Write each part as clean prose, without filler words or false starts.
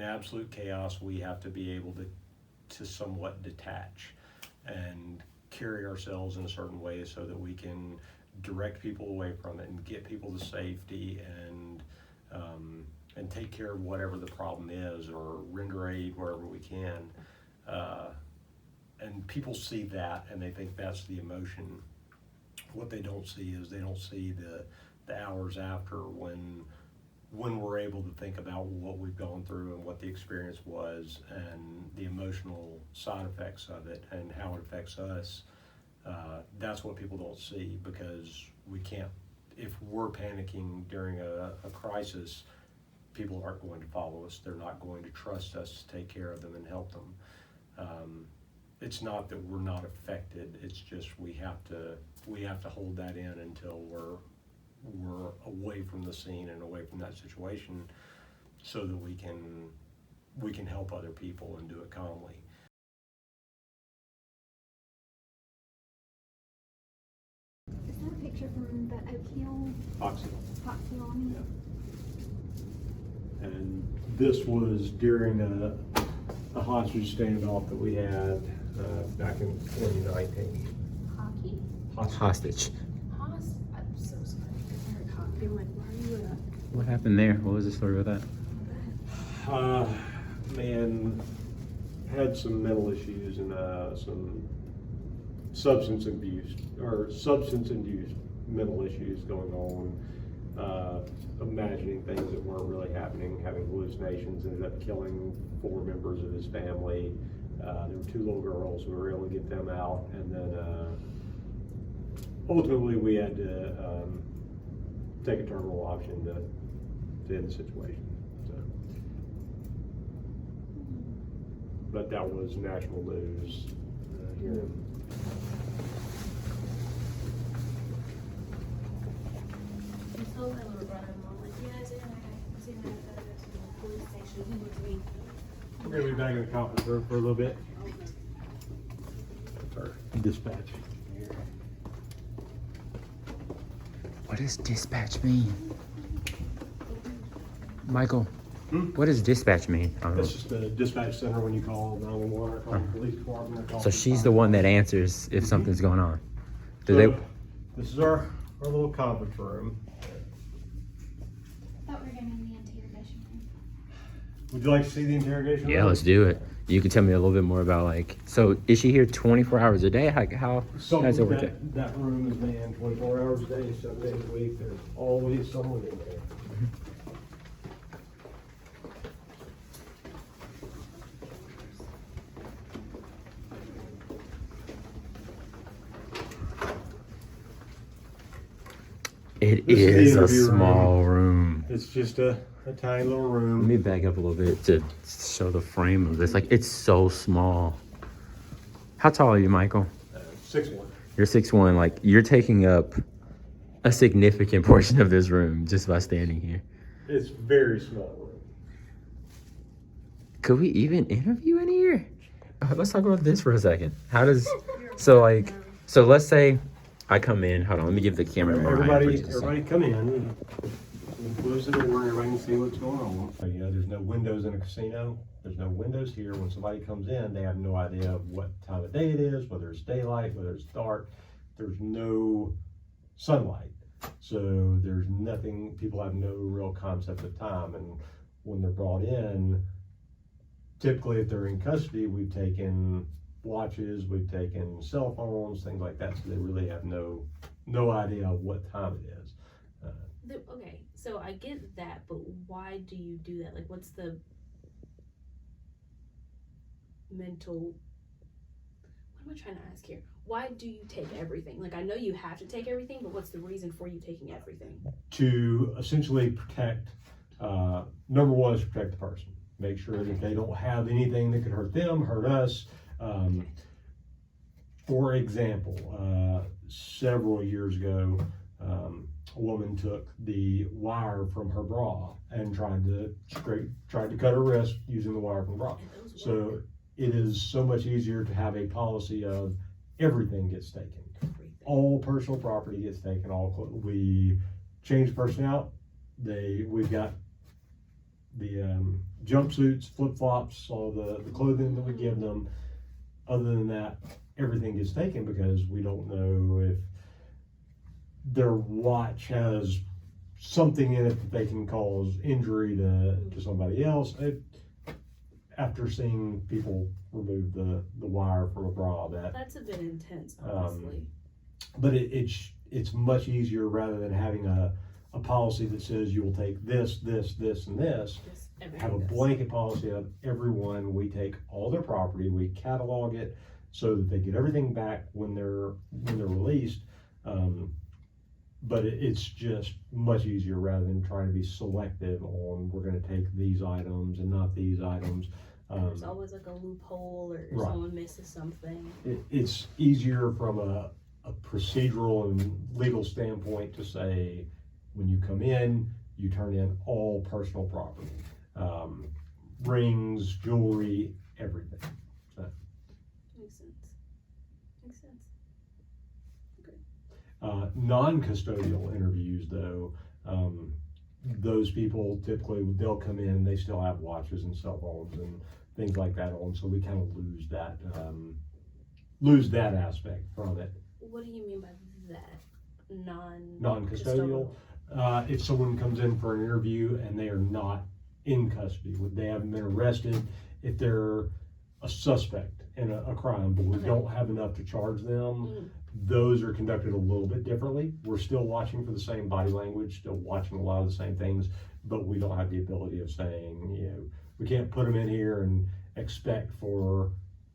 absolute chaos, we have to be able to somewhat detach and carry ourselves in a certain way so that we can direct people away from it and get people to safety and take care of whatever the problem is or render aid wherever we can. And people see that and they think that's the emotion. What they don't see is they don't see the hours after when we're able to think about what we've gone through and what the experience was and the emotional side effects of it and how it affects us. That's what people don't see, because we can't, if we're panicking during a crisis, people aren't going to follow us. They're not going to trust us to take care of them and help them. It's not that we're not affected, it's just we have to hold that in until we're away from the scene and away from that situation, so that we can help other people and do it calmly. Is that a picture from the Oak Hill? Fox Hill. Fox Hill Army? Yeah. And this was during a hostage standoff that we had back in 2019. Hockey? Hostage. I'm so sorry. I heard hockey. I'm like, why are you What happened there? What was the story with that? Man had some mental issues and some substance induced mental issues going on, imagining things that weren't really happening, having hallucinations, ended up killing 4 members of his family. There were 2 little girls. We were able to get them out, and then ultimately we had to take a terminal option to end the situation. So, but that was national news here. I told my little brother and mom, like, you guys are gonna have to see my photos in the police station with me. We're going to be back in the conference room for a little bit. Our dispatch here. What does dispatch mean? Michael, what does dispatch mean? I don't know. That's just the dispatch center when you call 911 or call the police department. So she's the one that answers if something's going on. This is our little conference room. I thought we were going to be in the interrogation room. Would you like to see the interrogation room? Yeah, let's do it. You can tell me a little bit more about, like, so is she here 24 hours a day? How does it work? That room is manned 24 hours a day, 7 days a week. There's always someone in there. It This is the a interview small room. It's just a tiny little Let room. me back up a little bit to show the frame of this. Like, it's so small. How tall are you, Michael? 6'1". You're 6'1". Like, you're taking up a significant portion of this room just by standing here. It's very small room. Could we even interview in here? Let's talk about this for a second. How does, so let's say I come in. Hold on, let me give the camera more height for just a Everybody second. come in. Close the door, everybody can see what's going on. You know, there's no windows in a casino. There's no windows here. When somebody comes in, they have no idea what time of day it is, whether it's daylight, whether it's dark. There's no sunlight. So there's nothing, people have no real concept of time. And when they're brought in, typically if they're in custody, we've taken watches, we've taken cell phones, things like that. So they really have no idea what time it is. Okay, so I get that, but why do you do that? Like, what's the mental, what am I trying to ask here? Why do you take everything? Like, I know you have to take everything, but what's the reason for you taking everything? To essentially protect, number one is protect the person. Make sure that they don't have anything that could hurt them, hurt us. For example, several years ago, a woman took the wire from her bra and tried to cut her wrist using the wire from the bra. So it is so much easier to have a policy of everything gets taken. All personal property gets taken. We change the person out. We've got the jumpsuits, flip-flops, all the clothing that we give them. Other than that, everything gets taken because we don't know if their watch has something in it that they can cause injury to somebody else. After seeing people remove the wire from a bra, That's a bit intense, honestly. but it's much easier rather than having a policy that says you will take this, this, this, and this. Just Have a everything does. blanket policy of everyone. We take all their property, we catalog it so that they get everything back when they're released. But it's just much easier rather than trying to be selective on we're going to take these items and not these items. There's always like a loophole or Right. someone misses something. It's easier from a procedural and legal standpoint to say when you come in, you turn in all personal property, rings, jewelry, everything. So, Makes sense. Makes sense. non-custodial interviews, though, those people typically they'll come in and they still have watches and cell phones and things like that on, so we kind of lose that aspect from it. What do you mean by that? Non-custodial. If someone comes in for an interview and they are not in custody, they haven't been arrested, if they're a suspect in a crime, but we Okay. don't have enough to charge them, Mm. those are conducted a little bit differently. We're still watching for the same body language, still watching a lot of the same things, but we don't have the ability of saying, we can't put them in here and expect for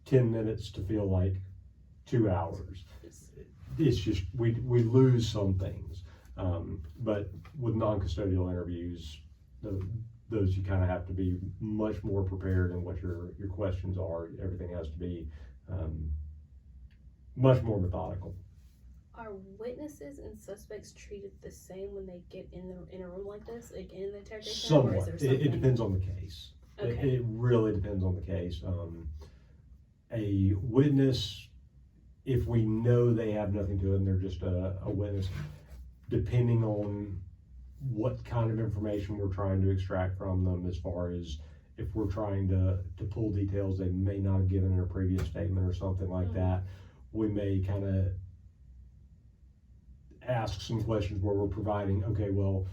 10 minutes to feel like 2 hours. It's just, we lose some things. But with non-custodial interviews, those you kind of have to be much more prepared in what your questions are. Everything has to be much more methodical. Are witnesses and suspects treated the same when they get in a room like this, like in the interrogation room, or is Somewhat. there something? It depends on the case. Okay. It really depends on the case. A witness, if we know they have nothing to it and they're just a witness, depending on what kind of information we're trying to extract from them, as far as if we're trying to pull details they may not have given in a previous statement or something like Mhm. that, we may kind of ask some questions where we're providing, okay, well,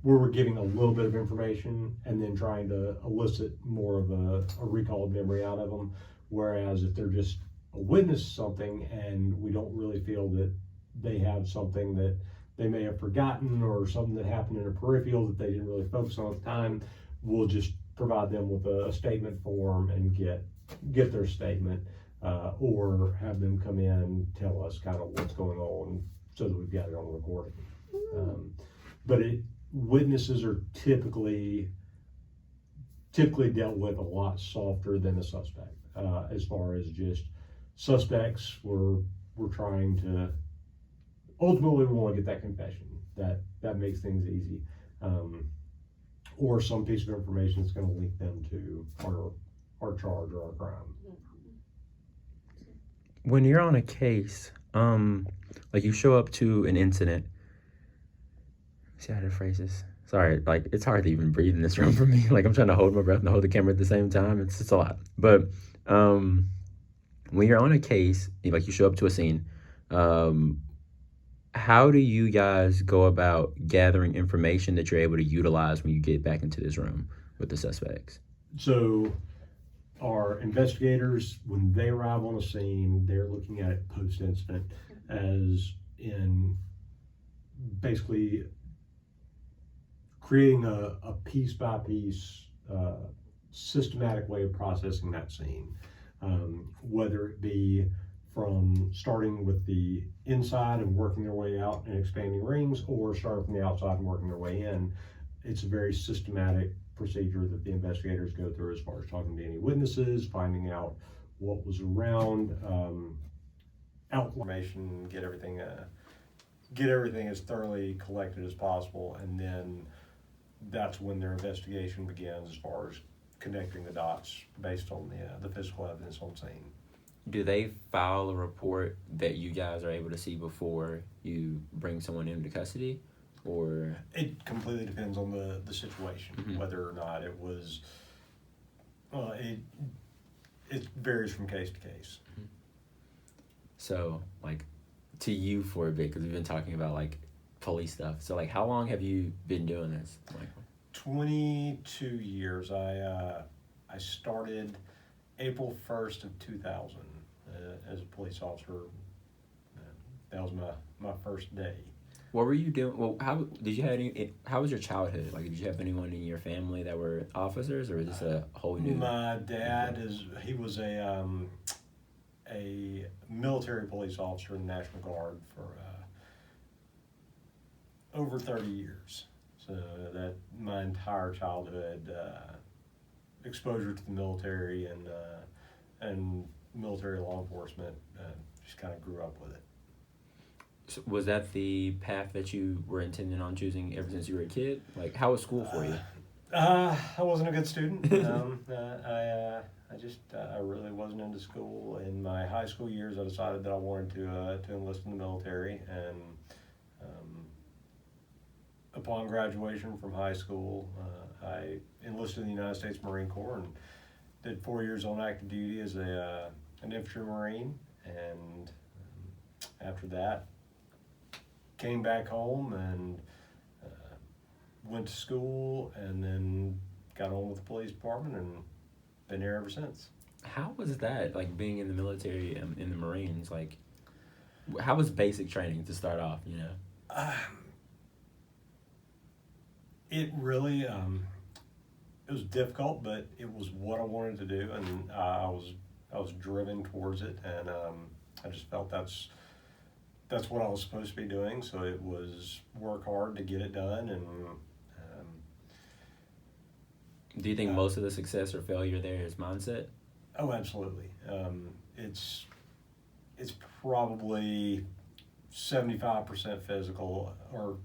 where we're giving a little bit of information and then trying to elicit more of a recall memory out of them. Whereas if they're just a witness to something and we don't really feel that they have something that they may have forgotten or something that happened in a peripheral that they didn't really focus on at the time, we'll just provide them with a statement form and get their statement, or have them come in and tell us kind of what's going on so that we've got it on recording. But witnesses are typically dealt with a lot softer than a suspect. As far as just suspects, we're trying to ultimately we want to get that confession. That makes things easy, or some piece of information that's going to link them to our charge or our crime. When you're on a case, like you show up to an incident. See how to phrase this? Sorry, like it's hard to even breathe in this room for me. Like I'm trying to hold my breath and hold the camera at the same time. It's a lot. But when you're on a case, like you show up to a scene, how do you guys go about gathering information that you're able to utilize when you get back into this room with the suspects? So our investigators, when they arrive on a scene, they're looking at it post-incident, as in basically creating a piece-by-piece systematic way of processing that scene, whether it be from starting with the inside and working their way out and expanding rings, or starting from the outside and working their way in. It's a very systematic procedure that the investigators go through as far as talking to any witnesses, finding out what was around, out information, get everything as thoroughly collected as possible, and then that's when their investigation begins as far as connecting the dots based on the physical evidence on scene. Do they file a report that you guys are able to see before you bring someone into custody? or? It completely depends on the situation, Mhm. whether or not it was, it varies from case to case. So, like, to you for a bit, because we've been talking about, like, police stuff. So, like, how long have you been doing this? Like, 22 years. I started April 1st of 2000 as a police officer. That was my first day. what were you doing? Well, how did you have any? How was your childhood? Like, did you have anyone in your family that were officers, or was this a whole new? My dad he was a military police officer in the National Guard for over 30 years. So that my entire childhood exposure to the military and military law enforcement, just kind of grew up with it. So was that the path that you were intending on choosing ever since you were a kid? Like, how was school for you? I wasn't a good student. I really wasn't into school. In my high school years, I decided that I wanted to enlist in the military, and upon graduation from high school, I enlisted in the United States Marine Corps and did 4 years on active duty as an infantry marine, and after that, came back home and went to school, and then got on with the police department and been here ever since. How was that, like, being in the military and in the Marines? Like, how was basic training to start off, you know? It really, it was difficult, but it was what I wanted to do, and I was driven towards it, and I just felt that's what I was supposed to be doing. So it was work hard to get it done, and Do you think most of the success or failure there is mindset? oh, absolutely. It's probably 75% physical, or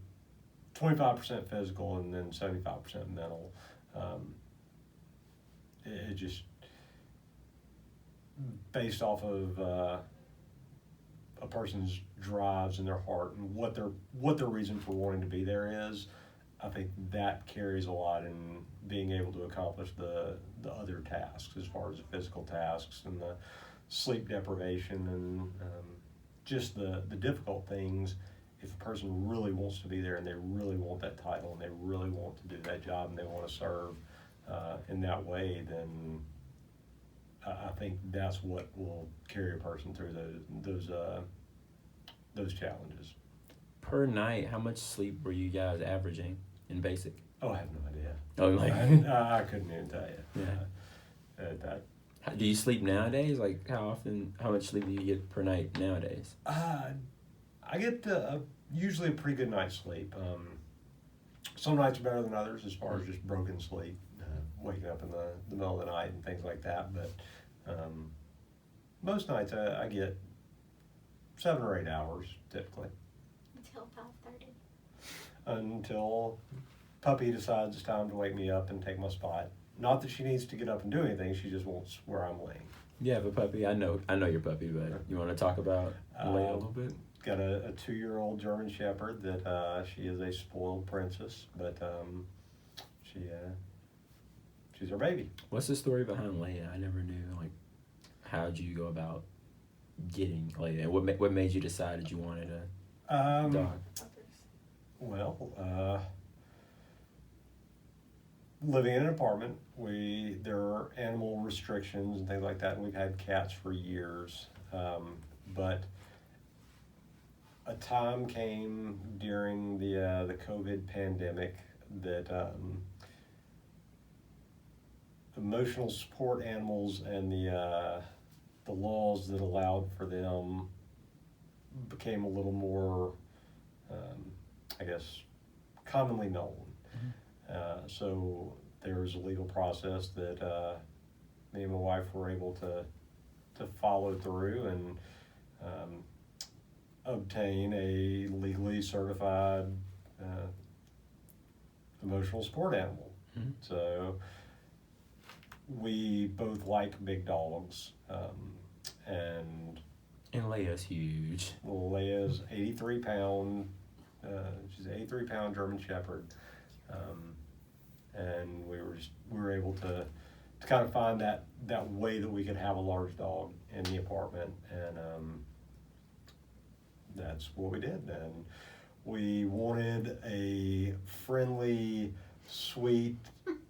25% physical, and then 75% mental. It just based off of a person's drives in their heart and what their reason for wanting to be there is. I think that carries a lot in being able to accomplish the other tasks, as far as the physical tasks and the sleep deprivation and just the difficult things. If a person really wants to be there and they really want that title and they really want to do that job and they want to serve in that way, then I think that's what will carry a person through those challenges. Per night, how much sleep were you guys averaging in basic? Oh, I have no idea. Oh, like, I couldn't even tell you. Yeah. Do you sleep nowadays? Like, how much sleep do you get per night nowadays? I get usually a pretty good night's sleep. Some nights are better than others as far as just broken sleep, waking up in the middle of the night and things like that. But most nights I get 7 or 8 hours typically. Until 5:30. Until puppy decides it's time to wake me up and take my spot. Not that she needs to get up and do anything, she just wants where I'm laying. You have a puppy. I know your puppy, but you want to talk about Leia a little bit? Got a 2-year-old German Shepherd that she is a spoiled princess, but she's our baby. What's the story behind Leia? I never knew. Like, how'd you go about getting Leia? What made you decide that you wanted a dog? Well, living in an apartment, there are animal restrictions and things like that, and we've had cats for years. But a time came during the COVID pandemic that emotional support animals and the laws that allowed for them became a little more, I guess, commonly known. So there was a legal process that me and my wife were able to follow through and obtain a legally certified emotional support animal. Mm-hmm. So we both like big dogs, and And Leia's huge. Leia's 83-pound She's an 83-pound German Shepherd. And we were able to kind of find that way that we could have a large dog in the apartment, and that's what we did. And we wanted a friendly, sweet,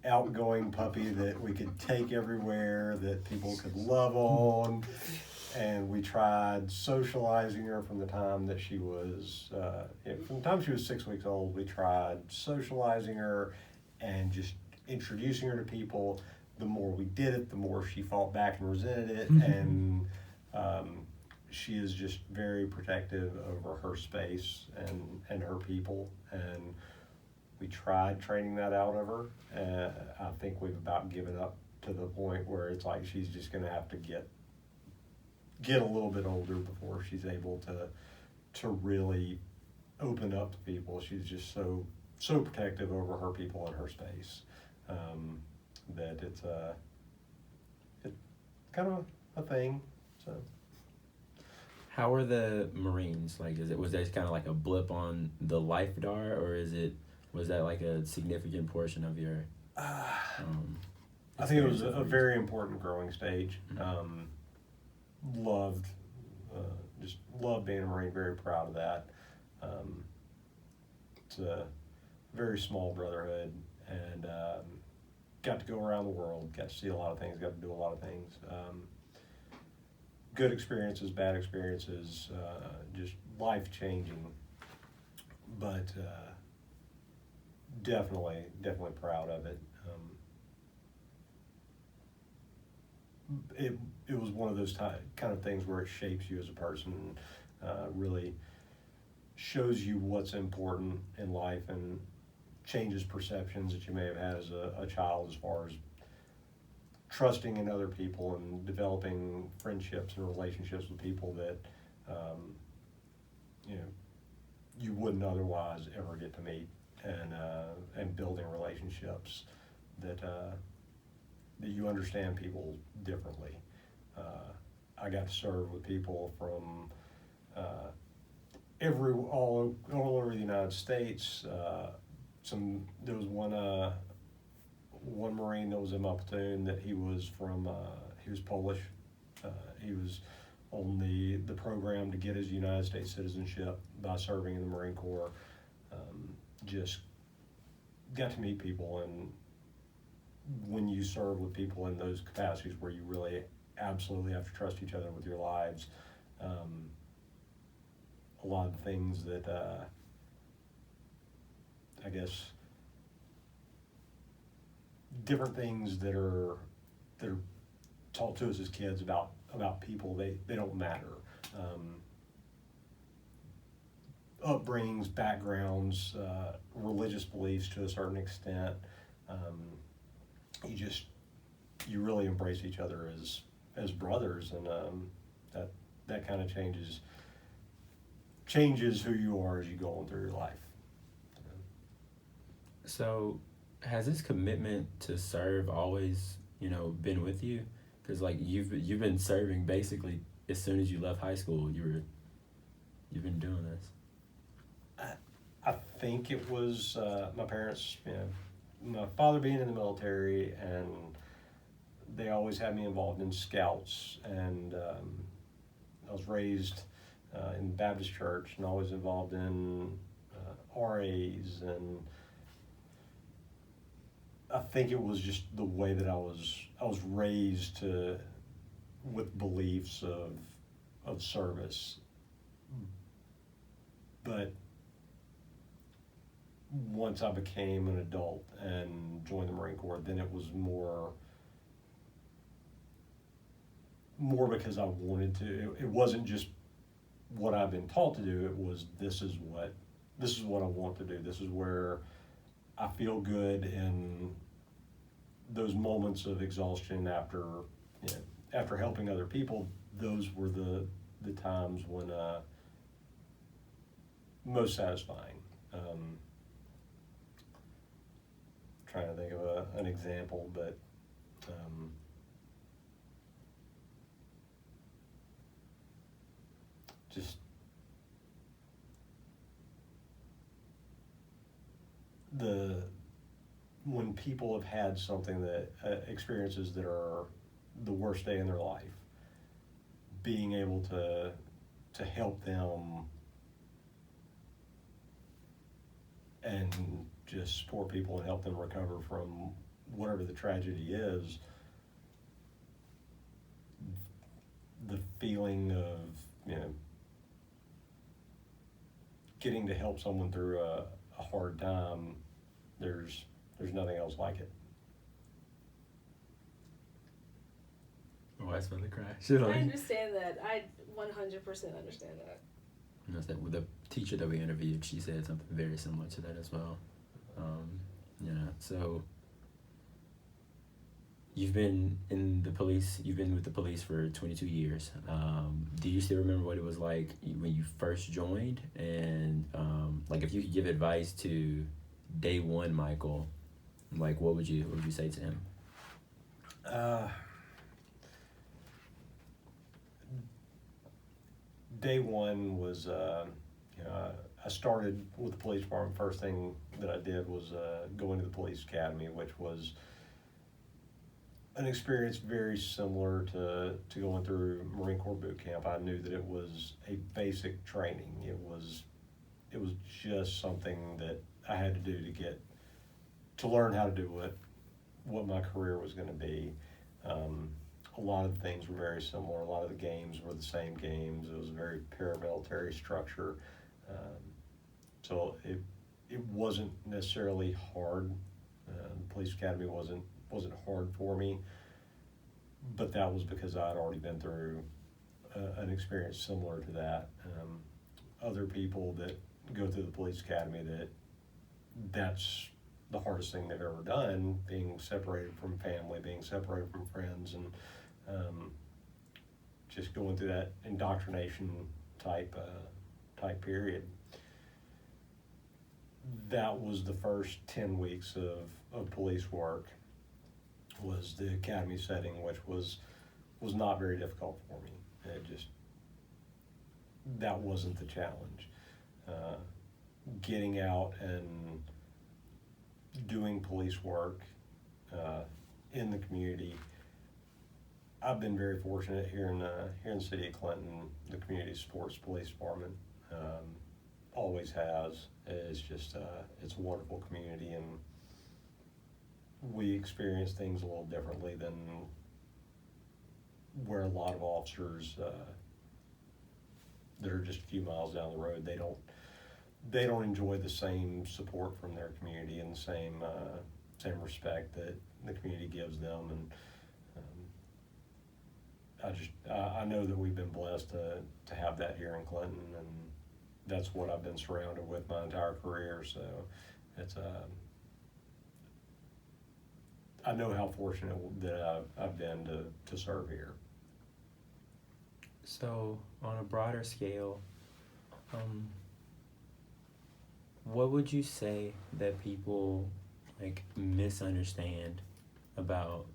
outgoing puppy that we could take everywhere, that people could love on. And we tried socializing her from the time that she was, from the time she was 6 weeks old. We tried socializing her and just introducing her to people. The more we did it, the more she fought back and resented it. And she is just very protective over her space and her people. And we tried training that out of her. I think we've about given up to the point where it's like she's just going to have to get a little bit older before she's able to really open up to people. She's just so protective over her people and her space, that it's kind of a thing. So How are the Marines? Like, was that kind of like a blip on the life dart, or was that like a significant portion of your I think it was a very important growing stage. Mm-hmm. Just loved being a Marine, very proud of that. It's a very small brotherhood, and got to go around the world, got to see a lot of things, got to do a lot of things. Good experiences, bad experiences, just life-changing, but definitely proud of it. It was one of those kind of things where it shapes you as a person, really shows you what's important in life, and changes perceptions that you may have had as a child, as far as trusting in other people and developing friendships and relationships with people that you wouldn't otherwise ever get to meet, and building relationships that you understand people differently. I got to serve with people from all over the United States. There was one Marine that was in my platoon that he was Polish. He was on the program to get his United States citizenship by serving in the Marine Corps. Just got to meet people, and when you serve with people in those capacities where you really absolutely have to trust each other with your lives, a lot of things that I guess different things that are taught to us as kids about people, they don't matter. Upbringings, backgrounds, religious beliefs to a certain extent. You really embrace each other as brothers, and that kind of changes who you are as you go on through your life. So, has this commitment to serve always, been with you? Because like you've been serving basically as soon as you left high school. You've been doing this. I think it was my parents. My father being in the military, and they always had me involved in scouts, and I was raised in the Baptist church, and always involved in RAs, and I think it was just the way that I was raised with beliefs of service. But once I became an adult and joined the Marine Corps, then it was more because I wanted to. It wasn't just what I've been taught to do. It was this is what I want to do. This is where I feel good in those moments of exhaustion after helping other people. Those were the times when most satisfying. Trying to think of an example, but just when people have had something that experiences that are the worst day in their life, being able to help them and just support people and help them recover from whatever the tragedy is, the feeling of, you know, getting to help someone through a hard time, there's nothing else like it. Oh, I smell the cry. I understand that. I 100% understand that. You know, with the teacher that we interviewed, she said something very similar to that as well. So you've been with the police for 22 years. Do you still remember what it was like when you first joined? And like, if you could give advice to day one Michael, like, what would you say to him? Day one was, I started with the police department. First thing that I did was go into the police academy, which was an experience very similar to going through Marine Corps boot camp. I knew that it was a basic training. It was just something that I had to do to learn how to do what my career was going to be. A lot of the things were very similar. A lot of the games were the same games. It was a very paramilitary structure. So it wasn't necessarily hard. The police academy wasn't hard for me, but that was because I had already been through an experience similar to that. Other people that go through the police academy, that's the hardest thing they've ever done, being separated from family, being separated from friends, and just going through that indoctrination type period. That was the first 10 weeks of police work, was the academy setting, which was not very difficult for me. That wasn't the challenge. Getting out and doing police work in the community. I've been very fortunate here in the city of Clinton. The community supports police department. Always has. It's just it's a wonderful community, and we experience things a little differently than where a lot of officers that are just a few miles down the road, they don't enjoy the same support from their community and the same respect that the community gives them. And I know that we've been blessed to have that here in Clinton, and that's what I've been surrounded with my entire career. So it's I know how fortunate that I've been to serve here. So on a broader scale, what would you say that people like misunderstand about,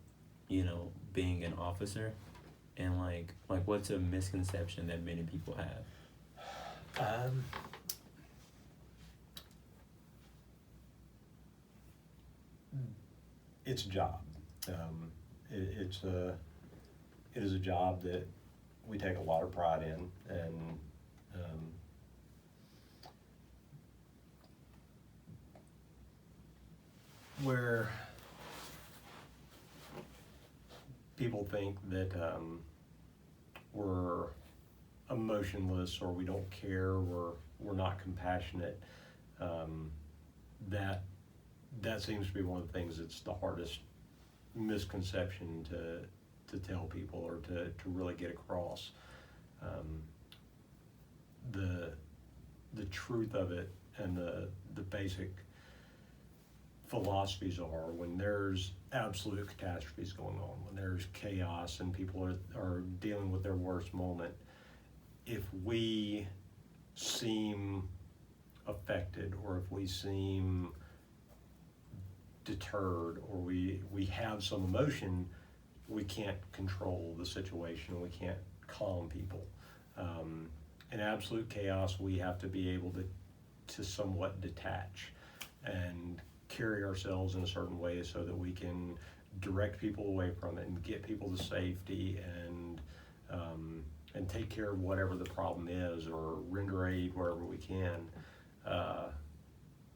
being an officer, and like what's a misconception that many people have? It's a job. It is a job that we take a lot of pride in, and where people think that we're emotionless, or we don't care, we're not compassionate, that seems to be one of the things that's the hardest misconception to tell people, or to really get across. The truth of it, and the basic philosophies are, when there's absolute catastrophes going on, when there's chaos and people are dealing with their worst moment, if we seem affected, or if we seem deterred, or we have some emotion, we can't control the situation, we can't calm people. In absolute chaos, we have to be able to somewhat detach and carry ourselves in a certain way so that we can direct people away from it and get people to safety and take care of whatever the problem is or render aid wherever we can.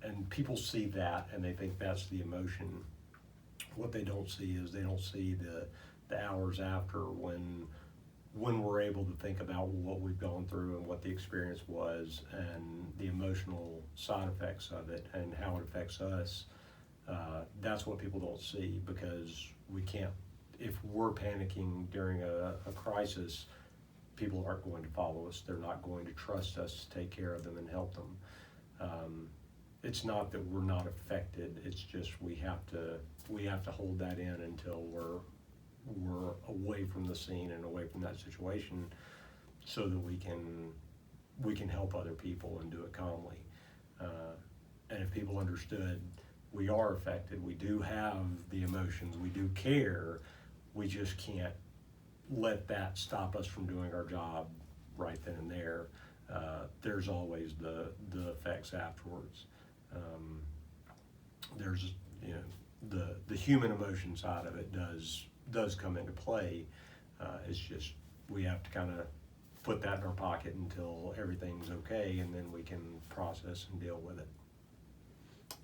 And people see that and they think that's the emotion. What they don't see is they don't see the hours after when we're able to think about what we've gone through and what the experience was and the emotional side effects of it and how it affects us. That's what people don't see, because we can't, if we're panicking during a crisis, people aren't going to follow us. They're not going to trust us to take care of them and help them. It's not that we're not affected, it's just we have to hold that in until we're away from the scene and away from that situation, so that we can help other people and do it calmly. And if people understood, we are affected, we do have the emotions, we do care, we just can't let that stop us from doing our job right then and there. There's always the effects afterwards. There's, you know, the human emotion side of it does come into play. It's just we have to kind of put that in our pocket until everything's okay, and then we can process and deal with it.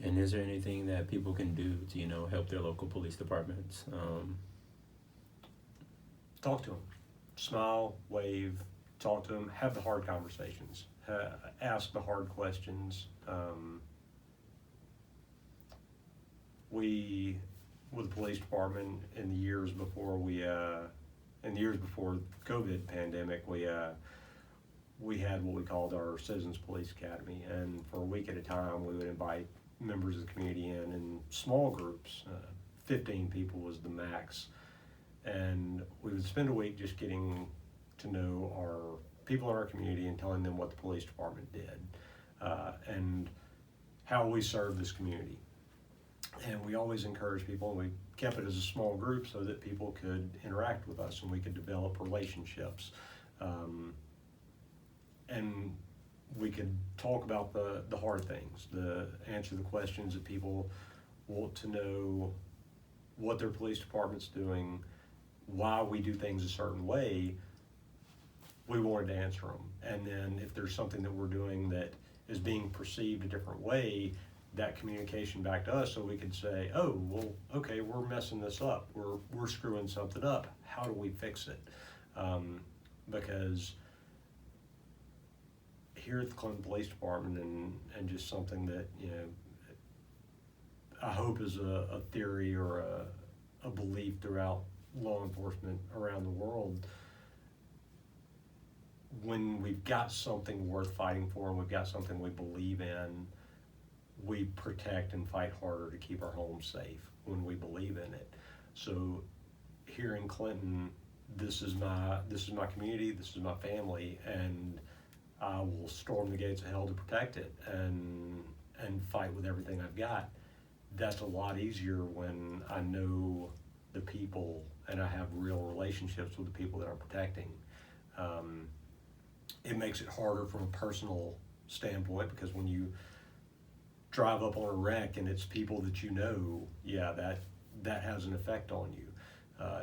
And is there anything that people can do to, you know, help their local police departments? Talk to them, smile, wave, talk to them, have the hard conversations, ask the hard questions. We, with the police department, in the years before COVID pandemic, we had what we called our Citizens Police Academy, and for a week at a time, we would invite members of the community in small groups. 15 people was the max, and we would spend a week just getting to know our people in our community and telling them what the police department did and how we serve this community. And we always encourage people, and we kept it as a small group so that people could interact with us and we could develop relationships. And we could talk about the hard things, answer the questions that people want to know, what their police department's doing, why we do things a certain way. We wanted to answer them. And then if there's something that we're doing that is being perceived a different way, that communication back to us, so we could say, oh, well, okay, we're messing this up. We're screwing something up. How do we fix it? Because here at the Clinton Police Department, and just something that, you know, I hope is a theory or a belief throughout law enforcement around the world, when we've got something worth fighting for and we've got something we believe in, we protect and fight harder to keep our homes safe when we believe in it. So here in Clinton, this is my community, this is my family, and I will storm the gates of hell to protect it and fight with everything I've got. That's a lot easier when I know the people and I have real relationships with the people that I'm protecting. It makes it harder from a personal standpoint, because when you drive up on a wreck and it's people that you know, yeah, that has an effect on you.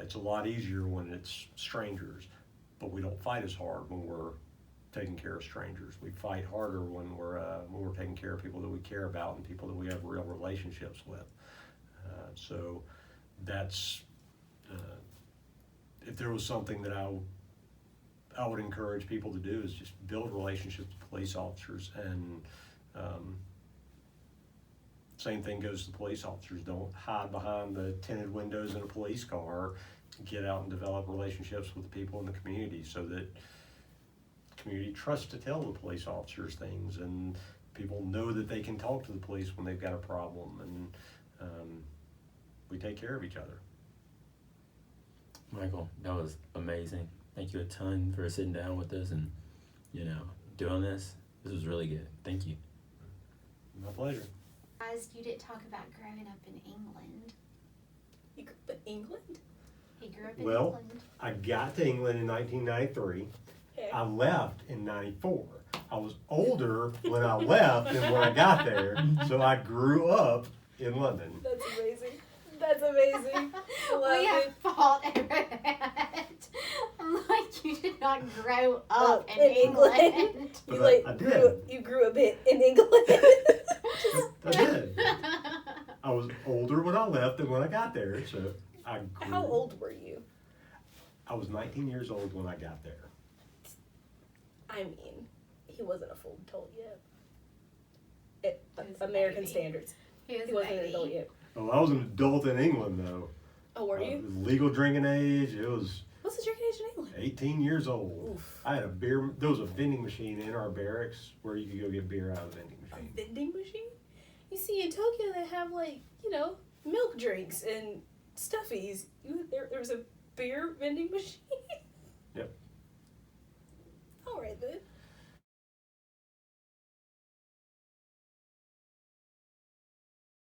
It's a lot easier when it's strangers, but we don't fight as hard when we're taking care of strangers. We fight harder when we're taking care of people that we care about and people that we have real relationships with. So that's if there was something that I would encourage people to do, is just build relationships with police officers. And same thing goes to police officers. Don't hide behind the tinted windows in a police car. Get out and develop relationships with the people in the community, so that the community trusts to tell the police officers things, and people know that they can talk to the police when they've got a problem, and we take care of each other. Michael, that was amazing. Thank you a ton for sitting down with us and, you know, doing this. This was really good. Thank you. My pleasure. Guys, you didn't talk about growing up in England. You grew up in England? He grew up in Well, England. I got to England in 1993. Okay. I left in 94. I was older when I left than when I got there, so I grew up in London. That's amazing. That's amazing. Love We have it. fault over that. Like, you did not grow up in in England. England. But You like I did. you grew a bit in England. I did. I was older when I left than when I got there, so I grew. How old were you? I was 19 years old when I got there. I mean, he wasn't a full adult yet. It, He was a American baby. standards. He was He wasn't an baby. adult yet. Oh, I was an adult in England though. Oh, were It you? was legal drinking age. It was What's the drinking age in England? 18 years old. Oof. I had a beer. There was a vending machine in our barracks where you could go get beer out of the vending A machine. vending machine? You see, in Tokyo, they have, like, you know, milk drinks and stuffies. There's a beer vending machine? Yep. All right, then.